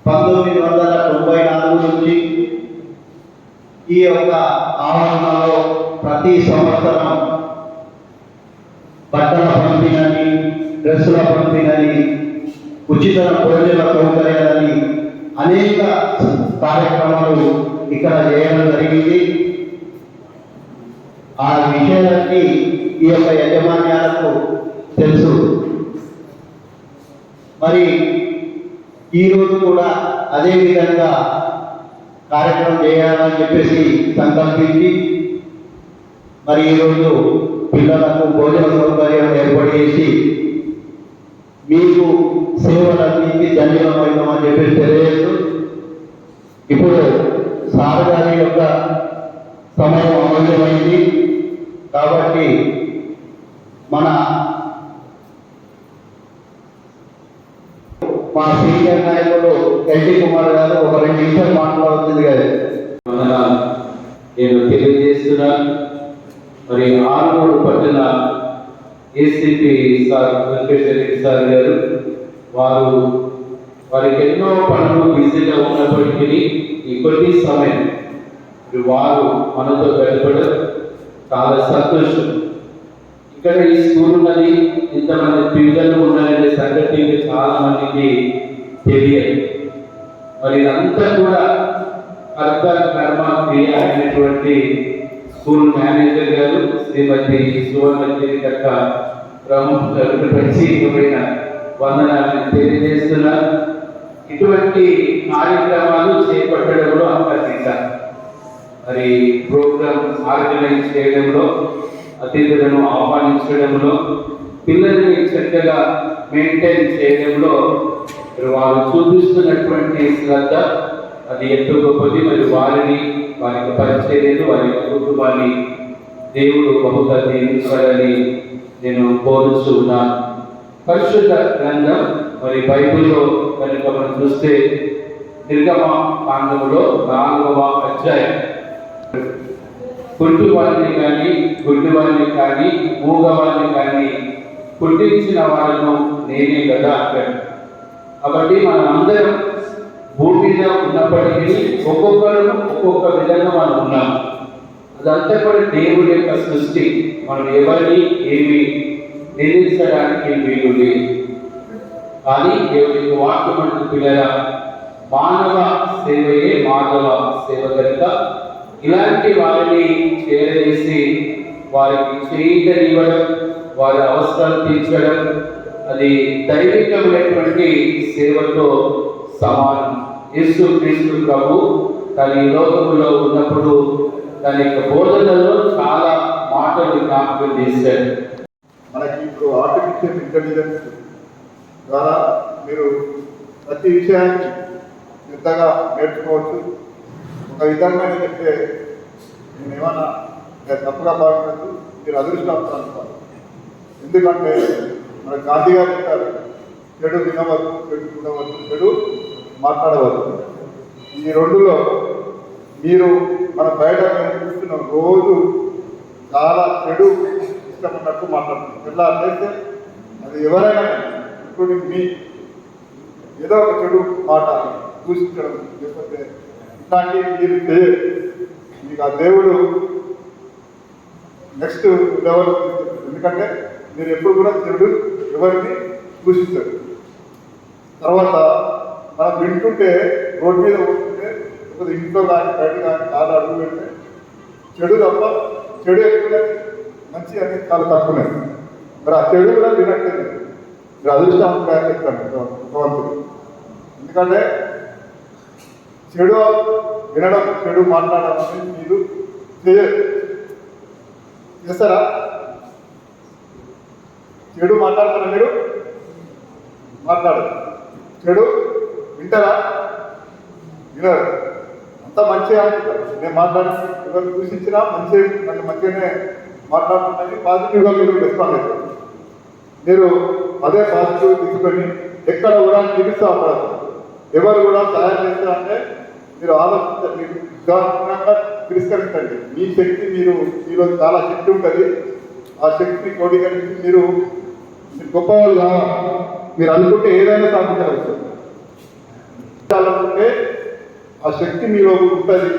1994 నుంచి ఈ యొక్క ఆవరణలో ప్రతి సంవత్సరం బట్టల పంపిణీ, డ్రెస్సుల పంపిణీ, ఉచిత భోజన సౌకర్యాలని అనేక కార్యక్రమాలు ఇక్కడ చేయడం జరిగింది. ఆ విషయాలన్నీ ఈ యొక్క యాజమాన్యాలకు తెలుసు. మరి ఈరోజు కూడా అదే విధంగా కార్యక్రమం చేయాలని చెప్పేసి సంకల్పించి మరి ఈరోజు పిల్లలకు భోజన సౌకర్యం ఏర్పాటు చేసి మీకు సేవలన్నింటినీ ధన్యవాదమని చెప్పేసి తెలియజేస్తూ, ఇప్పుడు సార్ గారి యొక్క సమయం అమూల్యమైంది కాబట్టి మన మా సీనియర్ నాయకుడు ఎల్టీ కుమార్ గారు ఒక 2 నిమిషాలు మాట్లాడుతుంది కదా. నేను తెలియజేస్తున్నాను. మరి ఆరుమూడు పట్టణ ఏసీపీ సార్ వెంకటేశ్వర సార్ గారు వారికి ఎన్నో పనులు బిజీగా ఉన్నప్పటికీ ఈ కొద్ది సమయం వారు మనతో గడపడం చాలా సంతోషం. ఇక్కడ ఈ స్కూల్ ఉన్నది, ఇంతమంది పిల్లలు ఉన్నారనే సంగతి చాలా మందికి తెలియదు. మరి ఇదంతా కూడా కర్త కర్మ క్రియ అయినటువంటి స్కూల్ మేనేజర్ గారు శ్రీమతి సువర్ణగిరి యొక్క ప్రముఖులకు ప్రత్యేకమైన వందనాలను తెలియజేస్తున్నారు. ఇటువంటి కార్యక్రమాలు చేపట్టడంలో అంతర్గత మరి ప్రోగ్రామ్ ఆర్గనైజ్ చేయడంలో, అతిథులను ఆహ్వానించడంలో, పిల్లల్ని చక్కగా మెయింటైన్ చేయడంలో వారు చూపిస్తున్నటువంటి శ్రద్ధ అది ఎంతో గొప్పది. మరి వారికి పరిచర్యలు, వారి కుటుంబాన్ని దేవుడు బహుగా దీవించాలని నేను కోరుచూ ఉన్నాను. పరిశుద్ధ గ్రంథం మరి బైబిల్లో కనుక మనం చూస్తే నిర్గమ కాండములో 4వ అధ్యాయం, కుంటివారిని కానీ, గుడ్డివారిని కానీ, మూగవారిని కానీ పుట్టించిన వాళ్ళను నేనే కదా అంటాడు. కాబట్టి మనం అందరం భూమి మీద ఉన్నప్పటికీ ఒక్కొక్కరు ఒక్కొక్క విధంగా మనం ఉన్నాం. అదంతా కూడా దేవుడి యొక్క సృష్టి. మనం ఎవరిని ఏమి నిందించడానికి వీలు లేదు. కానీ దేవుడి యొక్క వాక్యమంటూ పిల్లల మానవ సేవయే మాధవ సేవ కనుక ఇలాంటి వారిని చేరవేసి వారికి చేయితనివ్వడం, వారి అవసరాలు తీర్చడం అది దైవికమైనటువంటి సేవతో సమానం. యేసు క్రీస్తు ప్రభు తన ఈ లోకములో ఉన్నప్పుడు తన యొక్క బోధనలో చాలా మాటలు జ్ఞాపకం చేశాడు. మనకి ఇప్పుడు ఆర్టిఫిషియల్ ఇంటెలిజెన్స్ ద్వారా మీరు ప్రతి విషయాన్ని పెద్దగా నేర్చుకోవచ్చు. ఒక విధంగా చెప్తే నేను ఏమన్నా తప్పుగా భావించదు, మీరు అదృష్టవంతులు అనుకోవాలి. ఎందుకంటే మన గాంధీ గారు చెప్పారు, చెడు వినవద్దు, చెడు చూడవద్దు, చెడు మాట్లాడవద్దు. ఈ రెండులో మీరు మన బయట చూస్తున్నాం, రోజు చాలా చెడు ఇష్టపడినట్టు మాట్లాడుతున్నాం. ఎలా చేస్తే అది ఎవరైనా ఇంక్లూడింగ్ మీ ఏదో ఒక చెడు మాట దూషించడం, లేకపోతే ఇట్లాంటివి మీరు చేయరు. మీకు ఆ దేవుడు నెక్స్ట్ లెవెల్. ఎందుకంటే మీరు ఎప్పుడు కూడా చెడు ఎవరిని దూషించరు. తర్వాత మనం వింటుంటే రోడ్డు మీద పోతుంటే, లేకపోతే ఇంట్లో కానీ బయట కానీ చాలా అడుగు పెడితే చెడు తప్ప చెడు ఎక్కువ, మంచి అనేది చాలా తక్కువనే. మరి ఆ చెడు కూడా వినట్లేదు. మీరు అదృష్టవంతుగా చెప్తాను భగవంతుడు. ఎందుకంటే చెడు వినడం, చెడు మాట్లాడడం అనేది మీరు చేస్తారా? చెడు మాట్లాడతారా? మీరు మాట్లాడరు. చెడు వింటారా? వినరు. అంత మంచిగా అనుకుంటారు. నేను మాట్లాడి ఎవరు దూషించినా నన్ను మంచిగానే మాట్లాడుతుందని పాజిటివ్గా మీరు రెస్పాండ్ అవుతారు. మీరు అదే పాజిటివ్ తీసుకొని ఎక్కడ కూడా నిరుత్సాహపడతారు. ఎవరు కూడా సహాయం చేస్తారంటే మీరు ఆలోచించారు, మీరు ఉదాహరణగా తిరస్కరించండి. మీ శక్తి మీలో చాలా శక్తి ఉంటుంది. ఆ శక్తిని క్రోడీకరించి మీరు గొప్పవాళ్ళు మీరు అనుకుంటే ఏదైనా సాధించవచ్చు. ఆ శక్తి మీలో ఉంటుంది.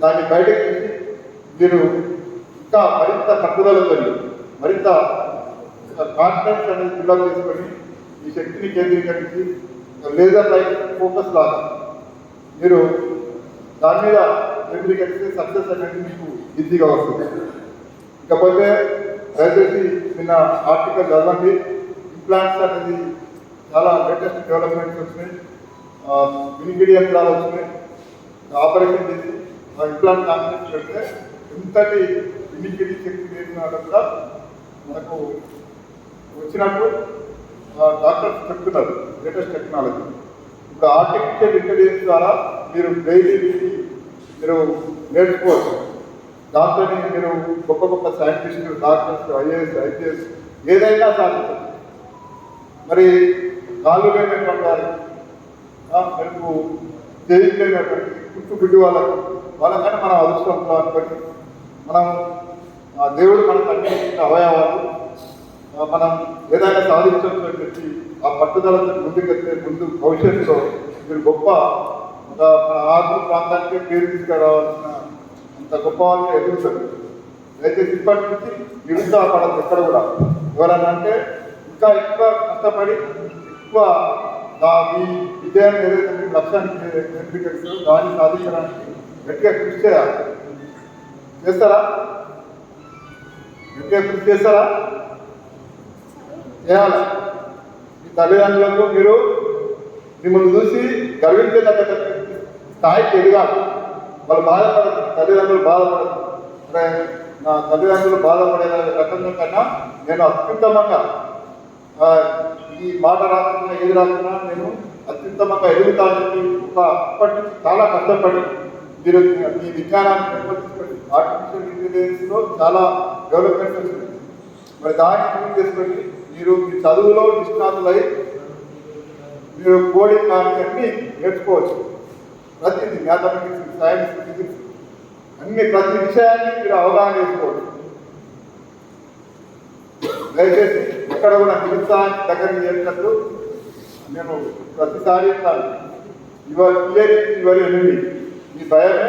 దాన్ని బయటకు తీసి మీరు ఇంకా మరింత పట్టుదలతో మరింత కాన్ఫిడెన్స్ అనేది బిల్డప్ చేసుకొని ఈ శక్తిని కేంద్రీకరించి లేజర్ లైట్ ఫోకస్ లాగా మీరు దాని మీద కేంద్రీకరిస్తే సక్సెస్ అనేది మీకు ఈజీగా వస్తుంది. ఇకపోతే దయచేసి నిన్న ఆర్టికల్ చదవండి. ఇంప్లాంట్స్ అనేది చాలా లేటెస్ట్ డెవలప్మెంట్స్ వచ్చినాయి. వినికిడి యంత్రాలు వచ్చినాయి. ఆపరేషన్ చేసి ఆ ఇంప్లాంట్ కాన్సెప్ట్ పెడితే ఎంతటి వినికిడి శక్తి లేని కూడా మనకు వచ్చినట్టు డాక్టర్స్ చెప్తున్నారు. లేటెస్ట్ టెక్నాలజీ ఇప్పుడు ఆర్టిఫిషియల్ ఇంటెలిజెన్స్ ద్వారా మీరు డైలీ మీరు నేర్చుకోవచ్చు. దాంతో మీరు గొప్ప గొప్ప సైంటిస్టులు, డాక్టర్స్, ఐఏఎస్, ఐపీఎస్ ఏదైనా సాధించవచ్చు. మరి కాళ్ళు లేనటువంటి వారికి మనకు చేయి లేనటువంటి పుట్టు గుడ్డి వాళ్ళకన్నా మనం అదృష్టంలో అనుకోండి. మనం దేవుడు మనకు అన్ని అవయవాలు మనం ఏదైనా సాధించవచ్చు అని చెప్పి ఆ పట్టుదలతో ముందుకెళ్తే ముందు భవిష్యత్తులో మీరు గొప్ప మన ఆత్మ ప్రాంతానికే పేరు తీసుకురావాల్సిన అంత గొప్ప వాళ్ళని ఎదుగుతారు. దయచేసి ఇప్పటి నుంచి నిరుత్సాహపడదు ఎక్కడ కూడా. ఎవరన్నా అంటే ఇంకా ఎక్కువ కష్టపడి ఎక్కువ మీ విజయాన్ని ఏదైతే మీరు లక్ష్యాన్ని కేంద్రీకరిస్తారో దాన్ని సాధించడానికి గట్టిగా కృషి చేయాలి. చేస్తారా? గట్టిగా కృషి చేస్తారా? చేయాలి. మీ తల్లిదండ్రులకు మీరు మిమ్మల్ని చూసి గర్వించేదగ్గ స్థాయికి ఎదగాలి. వాళ్ళు బాధపడదు, తల్లిదండ్రులు బాధపడదు. అంటే నా తల్లిదండ్రులు బాధపడే రకంగా కన్నా నేను అత్యుత్తమంగా ఈ మాట రాకుండా ఏది రాకుండా నేను అత్యుత్తమంగా ఎదుగుతానని అప్పటి నుంచి చాలా కష్టపడి మీరు మీ విజ్ఞానాన్ని పెంపొందించుకోండి. ఆర్టిఫిషియల్ ఇంటెలిజెన్స్లో చాలా డెవలప్మెంట్స్ వచ్చింది. మరి దాన్ని యూజ్ చేసుకొని మీరు మీ చదువులో నిష్ణాతులై మీరు కోడింగ్ కానీ అన్నీ నేర్చుకోవచ్చు. ప్రతిదీ మ్యాథమెటిక్స్, సైన్స్, ఫిజిక్స్ ప్రతి విషయాన్ని మీరు అవగాహన చేసుకోవచ్చు. దయచేసి ఎక్కడ కూడా నిరుత్సాహాన్ని దగ్గరికి చేసినట్టు నేను ప్రతిసారి చెప్తాను. యువర్ ఎనిమి, ఈ భయమే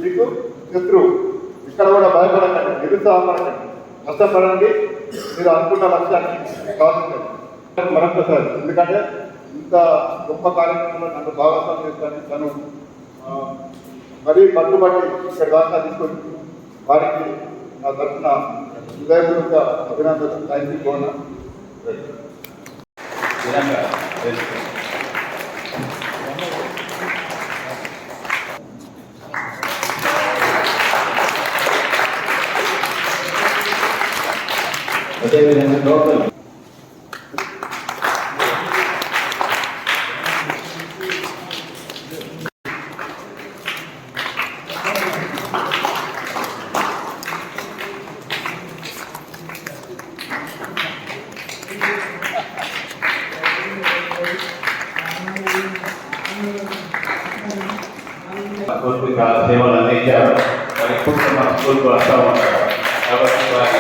మీకు శత్రువు. ఇక్కడ కూడా భయపడకండి, నిరుత్సాహపడకండి, కష్టపడండి. మీరు అనుకున్న లక్ష్యాన్ని సాధించండి. మరొకసారి ఎందుకంటే ఇంత గొప్ప కార్యక్రమంలో నన్ను భాగస్వామ్యం చేస్తాను. తను మరీ పట్టుబట్టి ఇక్కడ దాకా తీసుకొని వారికి నా తరఫున హృదయపూర్వక అభినందనలు. థ్యాంక్ యూ కోన. అదేవిధంగా టోటల్ సేవలు అందించారు. మరి ఇప్పుడు మా స్కూల్కి వస్తూ ఉంటారు కాబట్టి వారి